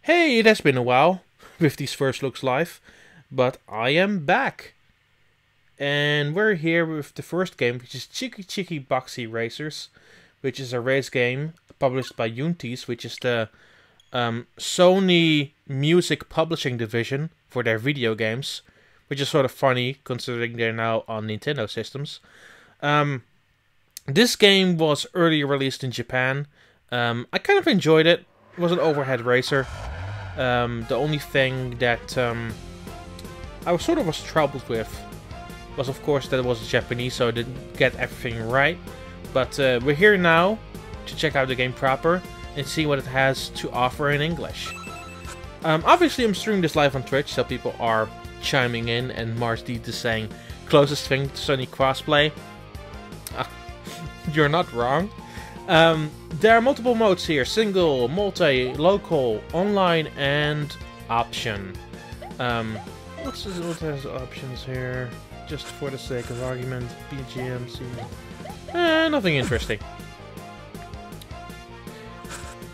Hey, it has been a while with these first looks live, but I am back. And we're here with the first game, which is Cheeky Boxy Racers, which is a race game published by Unties, which is the Sony music publishing division for their video games, which is sort of funny considering they're now on Nintendo systems. This game was earlier released in Japan. I kind of enjoyed it. It was an overhead racer. The only thing that I was troubled with was, of course, that it was Japanese, so I didn't get everything right. But we're here now to check out the game proper and see what it has to offer in English. Obviously, I'm streaming this live on Twitch, so people are chiming in, and Mars Deed is saying, closest thing to Sony crossplay. You're not wrong. There are multiple modes here: single, multi, local, online, and option. What has options here? Just for the sake of argument, BGMC. Nothing interesting.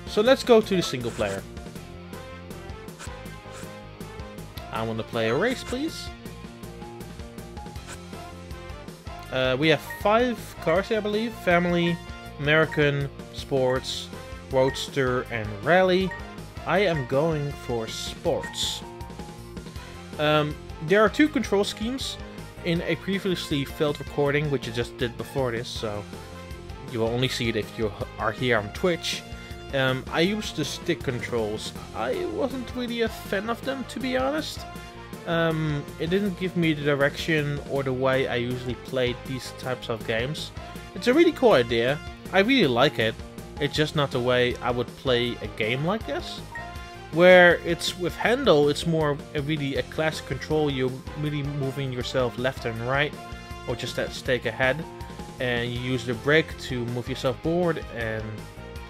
So let's go to the single player. I want to play a race, please. We have 5 cars here, I believe. Family, American, Sports, Roadster, and Rally. I am going for Sports. There are 2 control schemes in a previously filmed recording, which I just did before this, so you will only see it if you are here on Twitch. I used the stick controls. I wasn't really a fan of them, to be honest. It didn't give me the direction or the way I usually played these types of games. It's a really cool idea. I really like it. It's just not the way I would play a game like this. Where it's with handle, it's more really a classic control. You're really moving yourself left and right, or just that stake ahead, and you use the brake to move yourself forward and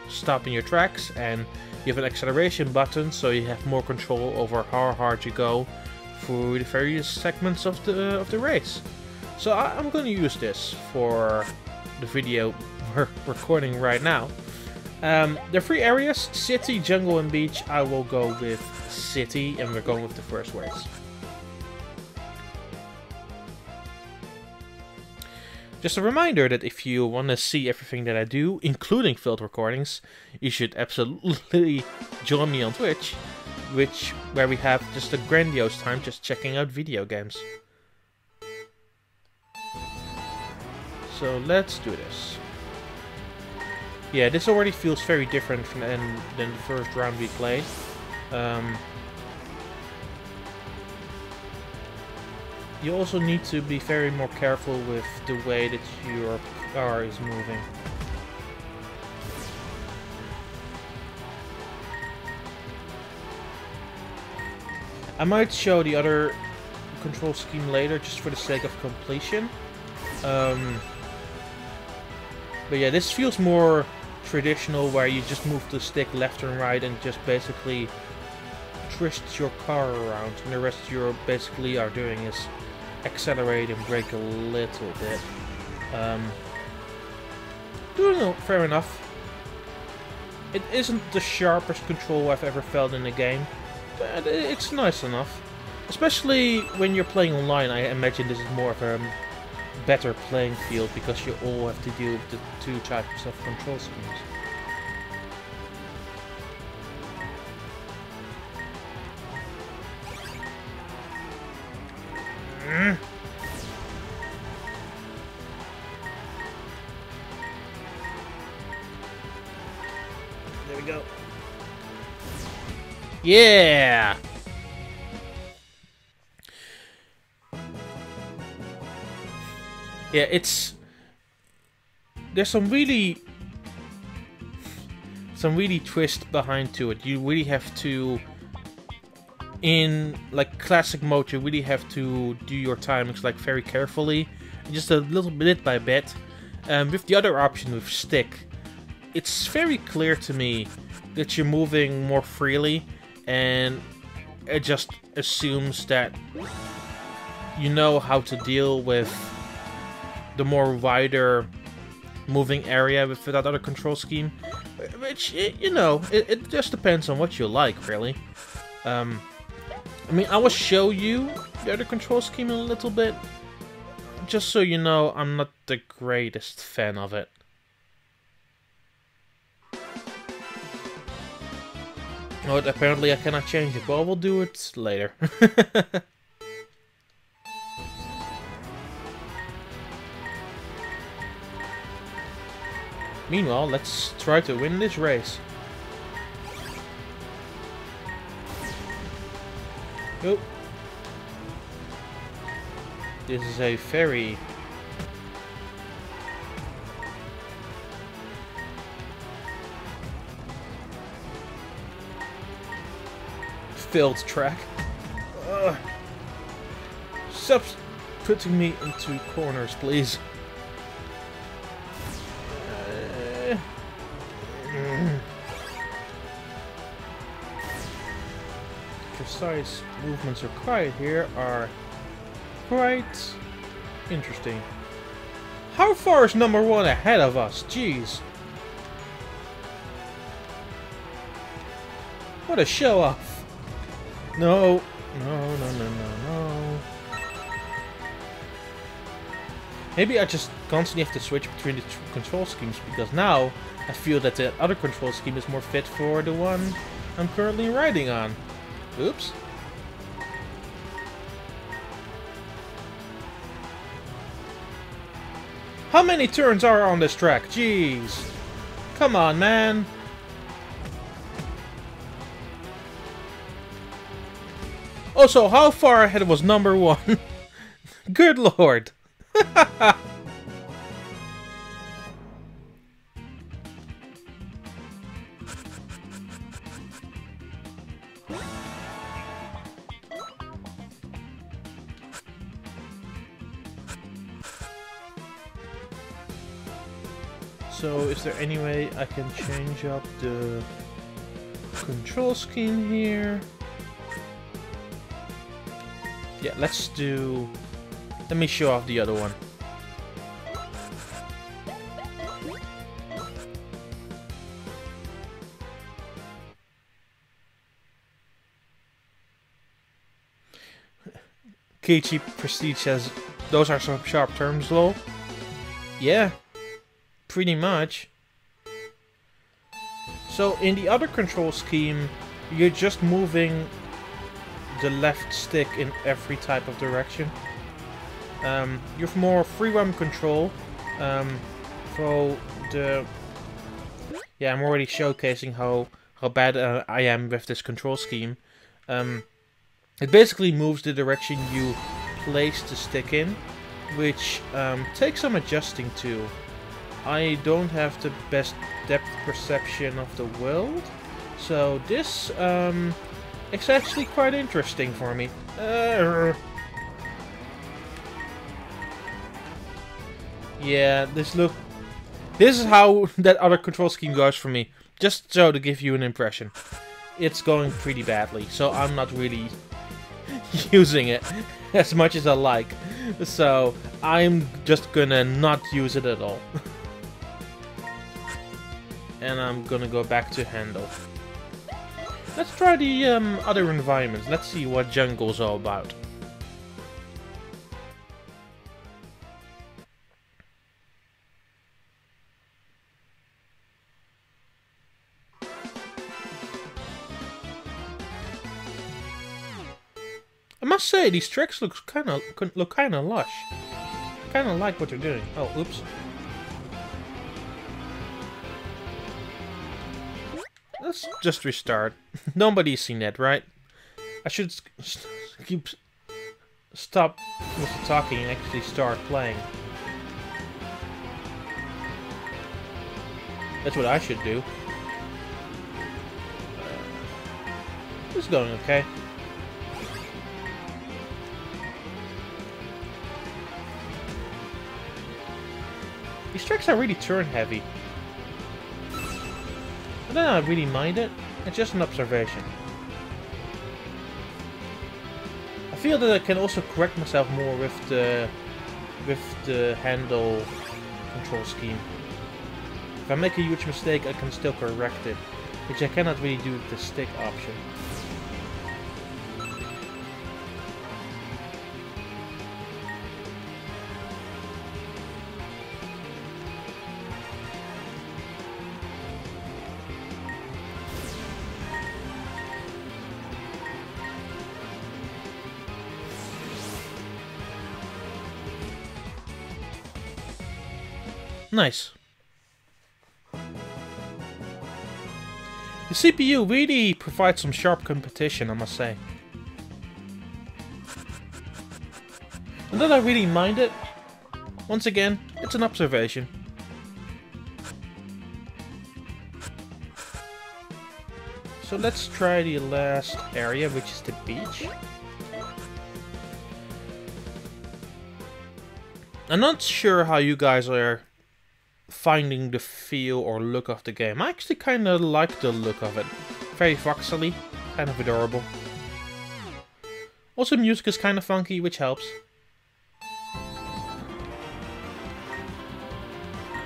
stop in your tracks, and you have an acceleration button, so you have more control over how hard you go through the various segments of the race. So I'm going to use this for the video we're recording right now. There are 3 areas: city, jungle, and beach. I will go with city, and we're going with the first race. Just a reminder that if you want to see everything that I do, including field recordings, you should absolutely join me on Twitch, where we have just a grandiose time just checking out video games. So let's do this. Yeah, this already feels very different than the first round we played. You also need to be very more careful with the way that your car is moving. I might show the other control scheme later, just for the sake of completion. But yeah, this feels more traditional, where you just move the stick left and right and just basically twist your car around, and the rest you basically are doing is accelerate and brake a little bit. Fair enough. It isn't the sharpest control I've ever felt in a game, but it's nice enough. Especially when you're playing online, I imagine this is more of a better playing field, because you all have to deal with the 2 types of control schemes. There we go. Yeah! Yeah, there's some really twist behind to it. You really have to, in like classic mode, you really have to do your timings like very carefully, just a little bit by bit. With the other option with stick, it's very clear to me that you're moving more freely, and it just assumes that you know how to deal with the more wider moving area with that other control scheme. which, you know, it just depends on what you like, really. I mean, I will show you the other control scheme in a little bit, just so you know I'm not the greatest fan of it. Oh, apparently I cannot change it, but we'll do it later. Meanwhile, let's try to win this race. Oh. This is a very... filled track. Stop putting me into corners, please. Precise movements required here are quite interesting. How far is number one ahead of us? Jeez. What a show off. No. No. Maybe I just constantly have to switch between the two control schemes, because now I feel that the other control scheme is more fit for the one I'm currently riding on. Oops. How many turns are on this track? Jeez. Come on, man. Also, how far ahead was number one? Good lord. So, is there any way I can change up the control scheme here? Yeah, let's do... Let me show off the other one. Keiichi Prestige says, those are some sharp terms, lol. Yeah, pretty much. So in the other control scheme, you're just moving the left stick in every type of direction. You have more free-roam control. For the... Yeah, I'm already showcasing how bad I am with this control scheme. It basically moves the direction you place the stick in, which takes some adjusting to. I don't have the best depth perception of the world, so this it's actually quite interesting for me. Yeah, this is how that other control scheme goes for me. Just so to give you an impression. It's going pretty badly, so I'm not really using it as much as I like. So I'm just gonna not use it at all. And I'm gonna go back to handle. Let's try the other environments. Let's see what jungle's all about. I must say, these tracks look kind of lush. Kind of like what they're doing. Oh, oops. Let's just restart. Nobody's seen that, right? I should stop with the talking and actually start playing. That's what I should do. This is going okay. These tracks are really turn heavy. I don't really mind it. It's just an observation. I feel that I can also correct myself more with the handle control scheme. If I make a huge mistake, I can still correct it, which I cannot really do with the stick option. Nice. The CPU really provides some sharp competition, I must say. And that I really mind it. Once again, it's an observation. So let's try the last area, which is the beach. I'm not sure how you guys are finding the feel or look of the game. I actually kind of like the look of it. Very voxely, kind of adorable. Also, music is kind of funky, which helps.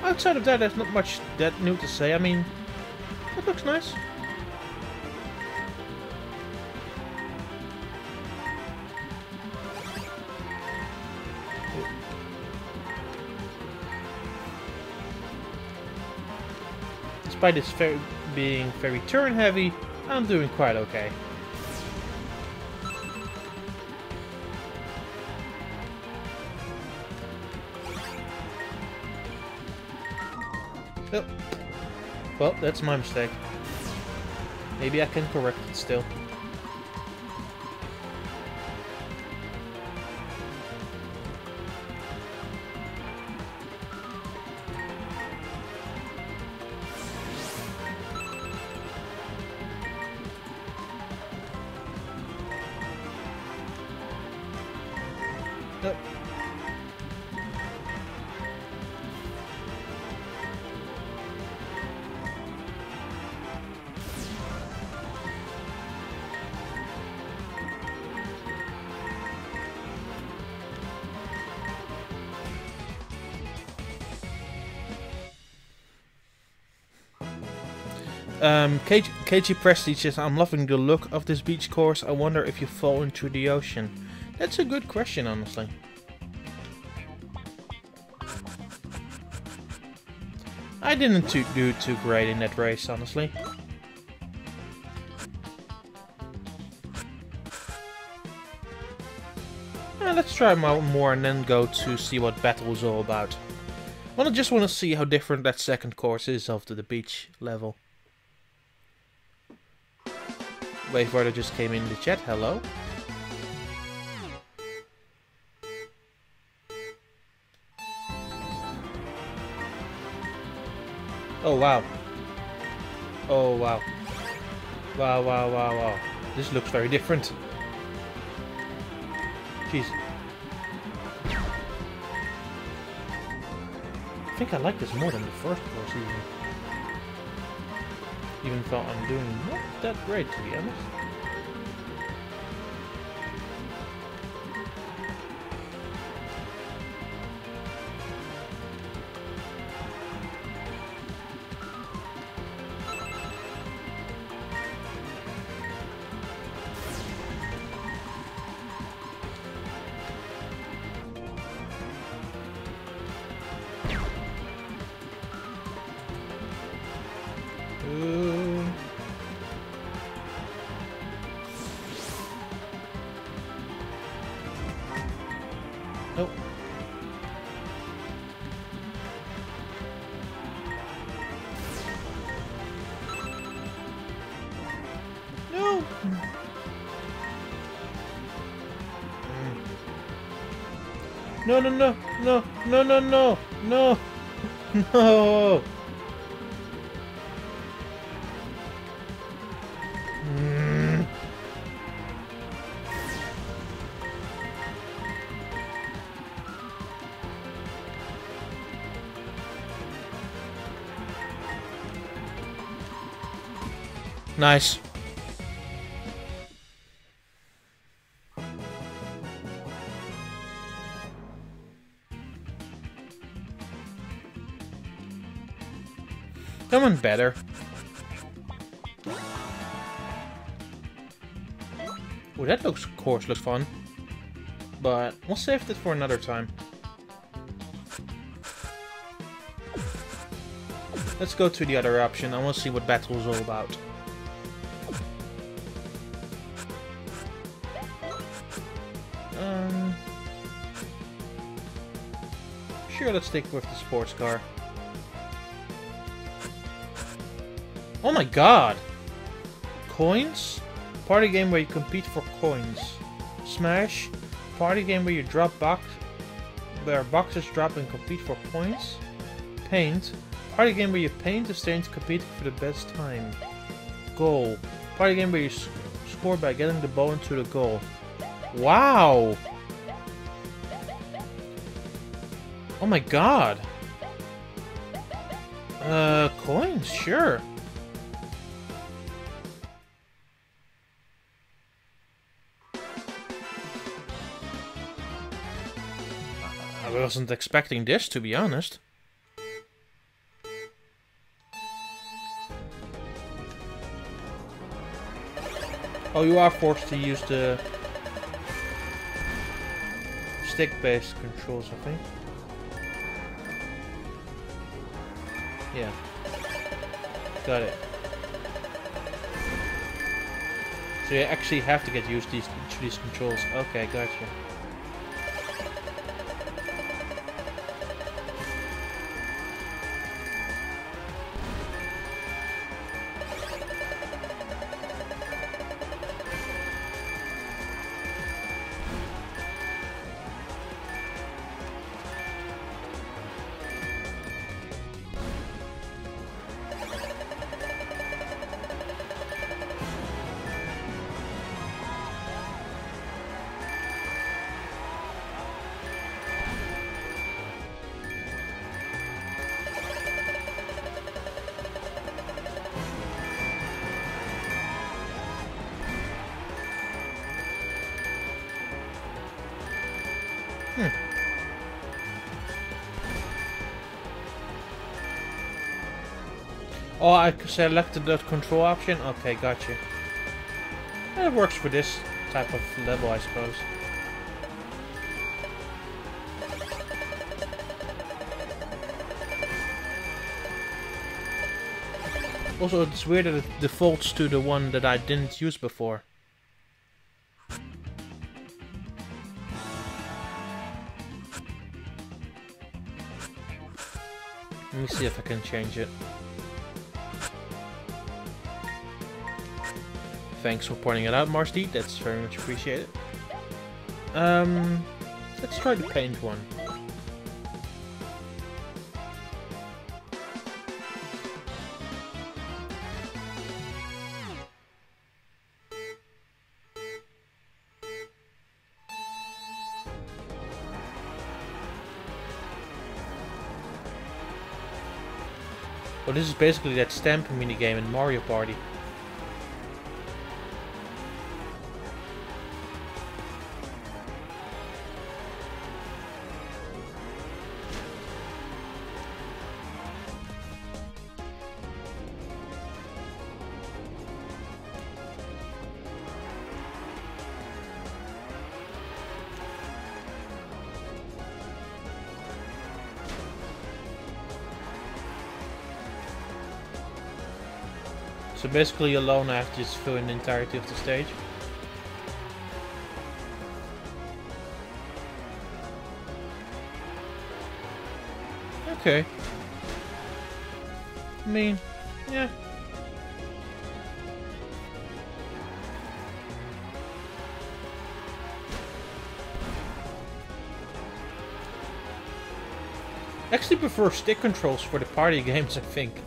Outside of that, there's not much that new to say. I mean, it looks nice. Despite this being very turn heavy, I'm doing quite okay. Oh. Well, that's my mistake. Maybe I can correct it still. Nope. KG Prestige says, I'm loving the look of this beach course. I wonder if you fall into the ocean. That's a good question, honestly. I didn't do too great in that race, honestly. Let's try more and then go to see what battle is all about. I just want to see how different that second course is after the beach level. Wavewater just came in the chat, hello. Oh wow. Oh wow. Wow, wow, wow, wow. This looks very different. Jeez. I think I like this more than the first course even though I'm doing not that great, to be honest. Nope. No. No, no, no, no, no, no, no, no, no. Nice. Someone better. Oh, that course looks fun. But we'll save it for another time. Let's go to the other option. I want to see what battle is all about. Sure, let's stick with the sports car. Oh my god! Coins? Party game where you compete for coins. Smash? Party game where you drop where boxes drop and compete for points. Paint? Party game where you paint the stains competing for the best time. Goal? Party game where you score by getting the ball into the goal. Wow! Oh my god! Coins, sure. I wasn't expecting this, to be honest. Oh, you are forced to use the stick-based controls, I think. Yeah. Got it. So you actually have to get used to these controls. Okay, gotcha. Oh, I selected the control option? Okay, gotcha. It works for this type of level, I suppose. Also, it's weird that it defaults to the one that I didn't use before. Let me see if I can change it. Thanks for pointing it out, Marsty. That's very much appreciated. Let's try the paint one. Well, this is basically that stamp minigame in Mario Party. So basically alone I have to just fill in the entirety of the stage. Okay. I mean, yeah. I actually prefer stick controls for the party games, I think.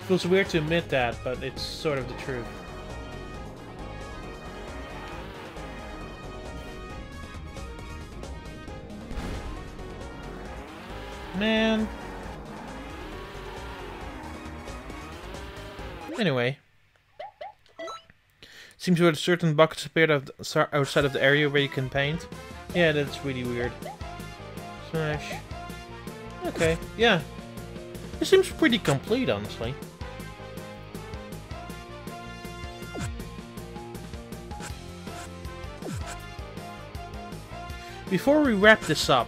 Feels weird to admit that, but it's sort of the truth. Man. Anyway. Seems weird certain buckets appeared outside of the area where you can paint. Yeah, that's really weird. Smash. Okay, yeah. It seems pretty complete, honestly. Before we wrap this up,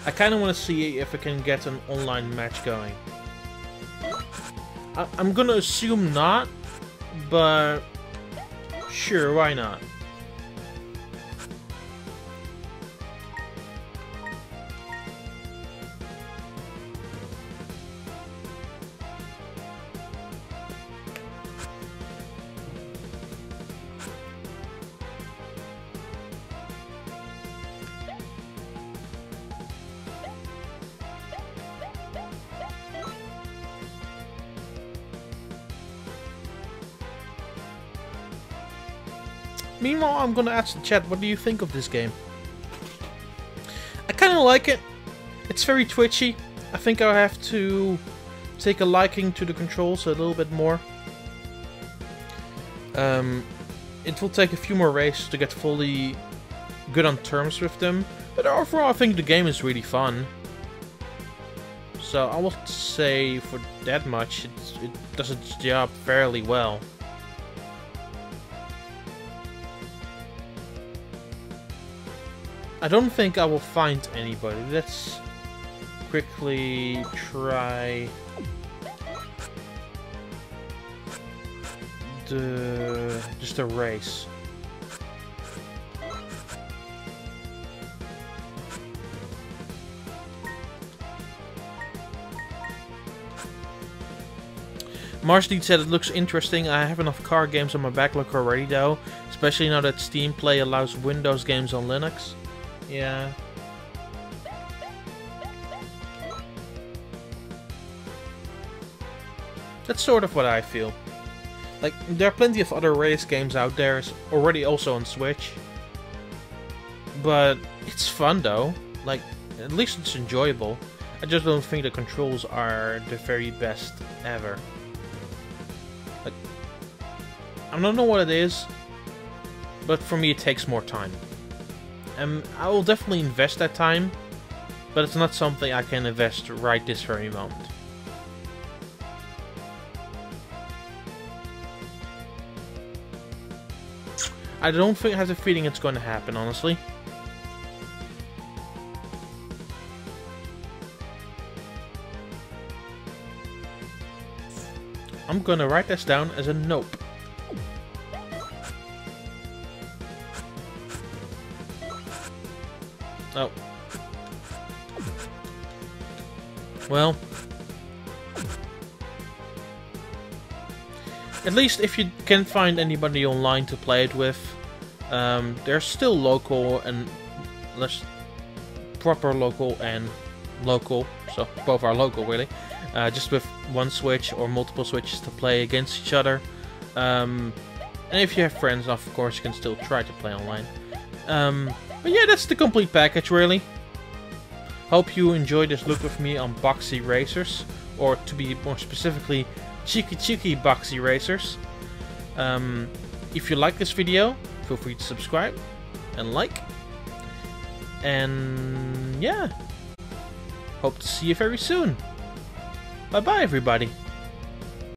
I kind of want to see if I can get an online match going. I'm gonna assume not, but sure, why not? Meanwhile, I'm gonna ask the chat, what do you think of this game? I kinda like it. It's very twitchy. I think I have to take a liking to the controls a little bit more. It will take a few more races to get fully good on terms with them. But overall, I think the game is really fun. So I will say for that much, it does its job fairly well. I don't think I will find anybody. Let's quickly try just a race. Marsdeed said it looks interesting. I have enough car games on my backlog already though, especially now that Steam Play allows Windows games on Linux. Yeah. That's sort of what I feel. Like, there are plenty of other race games out there, already also on Switch. But it's fun though. Like, at least it's enjoyable. I just don't think the controls are the very best ever. Like, I don't know what it is, but for me it takes more time. I will definitely invest that time, but it's not something I can invest right this very moment. I don't think I have the feeling it's going to happen, honestly. I'm gonna write this down as a nope. Oh. Well. At least if you can't find anybody online to play it with, they're still local and less proper local and local, so both are local really. Just with one Switch or multiple Switches to play against each other. And if you have friends, of course, you can still try to play online. But yeah, that's the complete package, really. Hope you enjoyed this look with me on Boxy Racers, or to be more specifically, Cheeky Boxy Racers. If you like this video, feel free to subscribe and like. And yeah, hope to see you very soon. Bye bye, everybody.